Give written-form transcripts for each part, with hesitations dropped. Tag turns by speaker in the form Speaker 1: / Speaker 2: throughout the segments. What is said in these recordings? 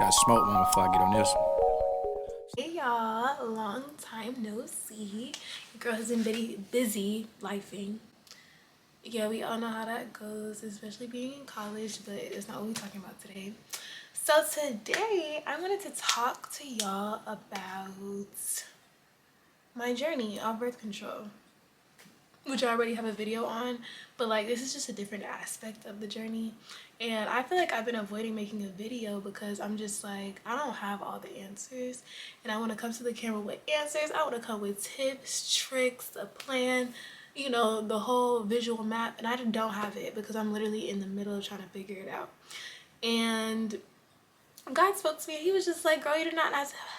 Speaker 1: gotta smoke one before I get on this.
Speaker 2: Hey y'all, long time no see. Your girl has been busy lifing. Yeah, we all know how that goes, especially being in college, but it's not what we're talking about today. So today I wanted to talk to y'all about my journey of birth control, which I already have a video on, but like this is just a different aspect of the journey. And I feel like I've been avoiding making a video because I'm just like, I don't have all the answers, and I want to come to the camera with answers. I want to come with tips, tricks, a plan, you know, the whole visual map, and I don't have it because I'm literally in the middle of trying to figure it out. And God spoke to me. He was just like, girl, you do not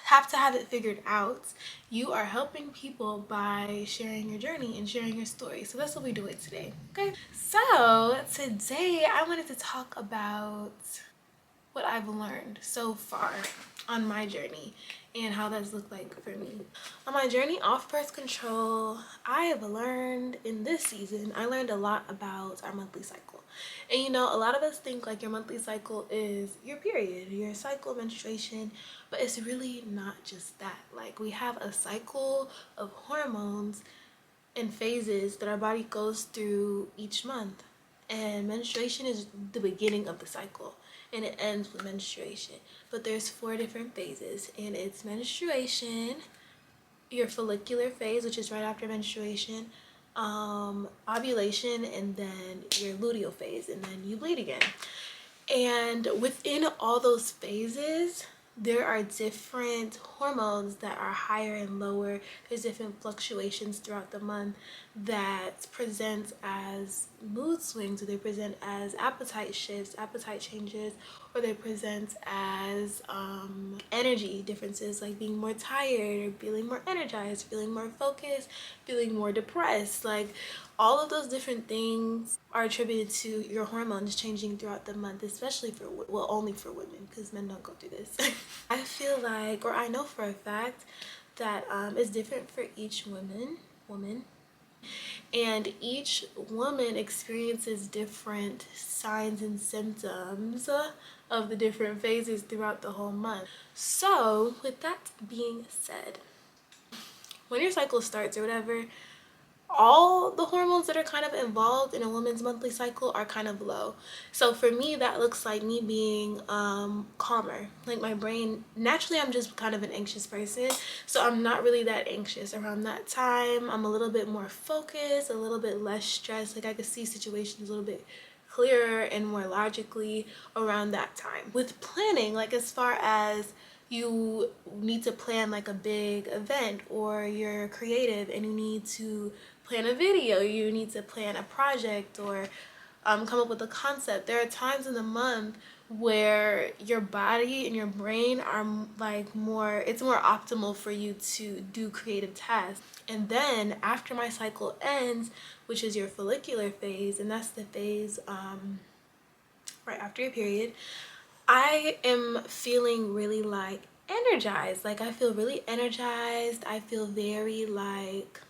Speaker 2: have to have it figured out. You are helping people by sharing your journey and sharing your story. So that's what we're doing today. Okay. So today I wanted to talk about what I've learned so far on my journey and how that's looked like for me. On my journey off birth control, I have learned in this season, I learned a lot about our monthly cycle. And you know, a lot of us think like your monthly cycle is your period, your cycle, menstruation, but it's really not just that. Like we have a cycle of hormones and phases that our body goes through each month. And menstruation is the beginning of the cycle and it ends with menstruation. But there's 4 different phases, and it's menstruation, your follicular phase, which is right after menstruation, ovulation, and then your luteal phase, and then you bleed again. And within all those phases, there are different hormones that are higher and lower. There's different fluctuations throughout the month that present as mood swings, or they present as appetite shifts, appetite changes, or they present as energy differences, like being more tired or feeling more energized, feeling more focused, feeling more depressed. Like all of those different things are attributed to your hormones changing throughout the month, especially for, well, only for women, because men don't go through this. I feel like, or I know for a fact that it's different for each woman, and each woman experiences different signs and symptoms of the different phases throughout the whole month. So with that being said, when your cycle starts or whatever, all the hormones that are kind of involved in a woman's monthly cycle are kind of low. So for me, that looks like me being calmer. Like my brain, naturally I'm just kind of an anxious person, so I'm not really that anxious around that time. I'm a little bit more focused, a little bit less stressed. Like I could see situations a little bit clearer and more logically around that time. With planning, like as far as you need to plan like a big event, or you're creative and you need to plan a video, you need to plan a project, or come up with a concept. There are times in the month where your body and your brain are like more, it's more optimal for you to do creative tasks. And then after my cycle ends, which is your follicular phase, and that's the phase right after your period, I am feeling really like energized. Like I feel really energized. I feel very like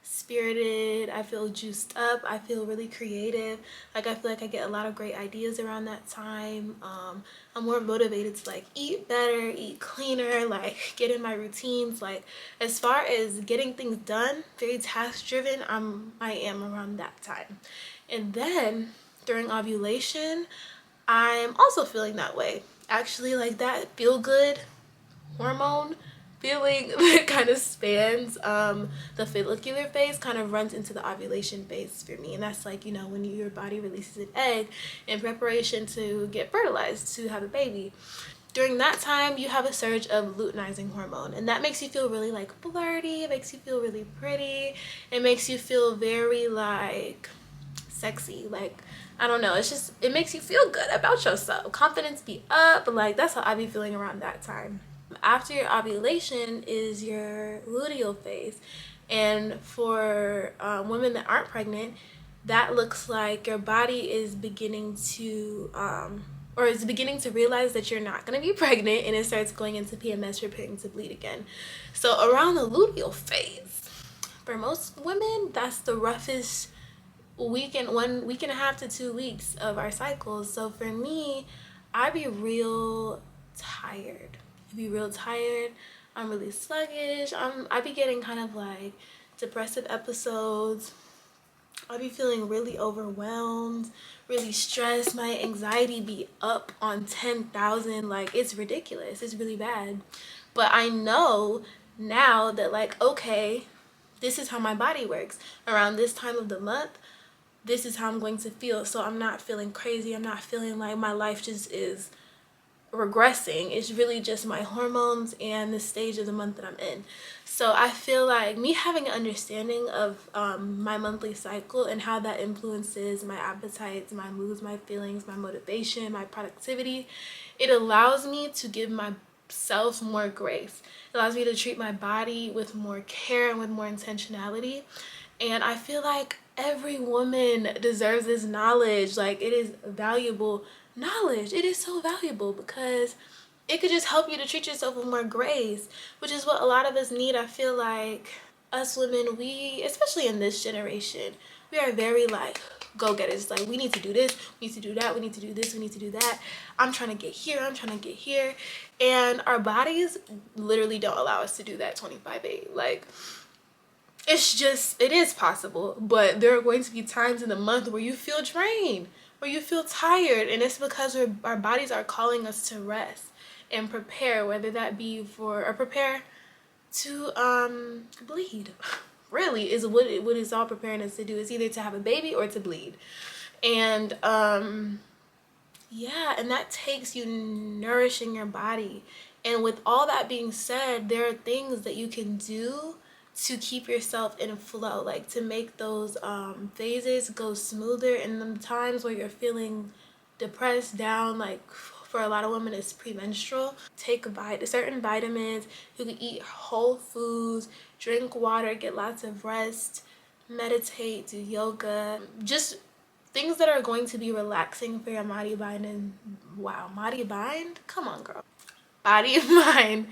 Speaker 2: spirited. I feel juiced up. I feel really creative. Like I feel like I get a lot of great ideas around that time. I'm more motivated to like eat better, eat cleaner, like get in my routines. Like as far as getting things done, very task driven, I am around that time. And then during ovulation, I'm also feeling that way. Actually, like that feel good hormone feeling that kind of spans the follicular phase, kind of runs into the ovulation phase for me. And that's like, you know, when your body releases an egg in preparation to get fertilized, to have a baby. During that time, you have a surge of luteinizing hormone, and that makes you feel really like flirty. It makes you feel really pretty. It makes you feel very like sexy. Like I don't know, it's just, it makes you feel good about yourself, confidence be up. Like that's how I be feeling around that time. After your ovulation is your luteal phase, and for women that aren't pregnant, that looks like your body is beginning to or is beginning to realize that you're not going to be pregnant, and it starts going into PMS, preparing to bleed again. So around the luteal phase, for most women, that's the roughest week and 1.5 to 2 weeks of our cycles. So for me, I be real tired. I be real tired. I'm really sluggish. I be getting kind of like depressive episodes. I be feeling really overwhelmed, really stressed. My anxiety be up on 10,000. Like, it's ridiculous. It's really bad. But I know now that, like, okay, this is how my body works. Around this time of the month, this is how I'm going to feel. So I'm not feeling crazy. I'm not feeling like my life just is regressing. It's really just my hormones and the stage of the month that I'm in. So I feel like me having an understanding of my monthly cycle and how that influences my appetites, my moods, my feelings, my motivation, my productivity, it allows me to give myself more grace. It allows me to treat my body with more care and with more intentionality. And I feel like every woman deserves this knowledge. Like, it is valuable knowledge. It is so valuable because it could just help you to treat yourself with more grace, which is what a lot of us need. I feel like us women, we, especially in this generation, we are very like go-getters. Like, we need to do this, we need to do that, we need to do this, we need to do that. I'm trying to get here, I'm trying to get here. And our bodies literally don't allow us to do that 25/8. Like, it's just, it is possible, but there are going to be times in the month where you feel drained, where you feel tired, and it's because our bodies are calling us to rest and prepare, whether that be for, or prepare to bleed. Really is what it's all preparing us to do. Is either to have a baby or to bleed. And yeah, and that takes you nourishing your body. And with all that being said, there are things that you can do to keep yourself in flow, like to make those phases go smoother. And the times where you're feeling depressed, down, like for a lot of women it's premenstrual, take certain vitamins. You can eat whole foods, drink water, get lots of rest, meditate, do yoga, just things that are going to be relaxing for your body, mind, and wow, body, mind, come on girl, body, mind,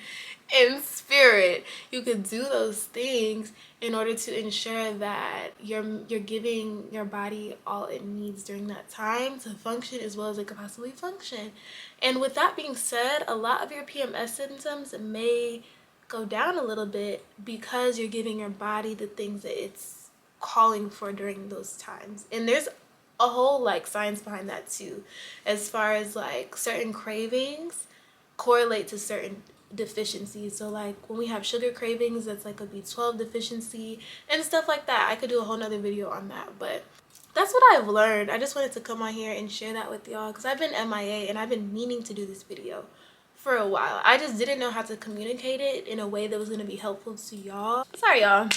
Speaker 2: and spirit. You could do those things in order to ensure that you're giving your body all it needs during that time to function as well as it could possibly function. And with that being said, a lot of your PMS symptoms may go down a little bit because you're giving your body the things that it's calling for during those times. And there's a whole like science behind that too, as far as like certain cravings correlate to certain deficiencies. So like when we have sugar cravings, that's like a B12 deficiency and stuff like that. I could do a whole nother video on that, but that's what I've learned. I just wanted to come on here and share that with y'all because I've been MIA and I've been meaning to do this video for a while. I just didn't know how to communicate it in a way that was going to be helpful to y'all. Sorry y'all,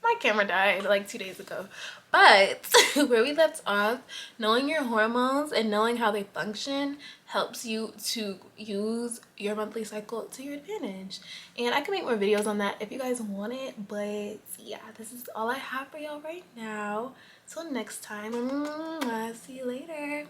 Speaker 2: my camera died like 2 days ago. But where we left off, knowing your hormones and knowing how they function helps you to use your monthly cycle to your advantage. And I can make more videos on that if you guys want it, but yeah, this is all I have for y'all right now. Till next time, see you later.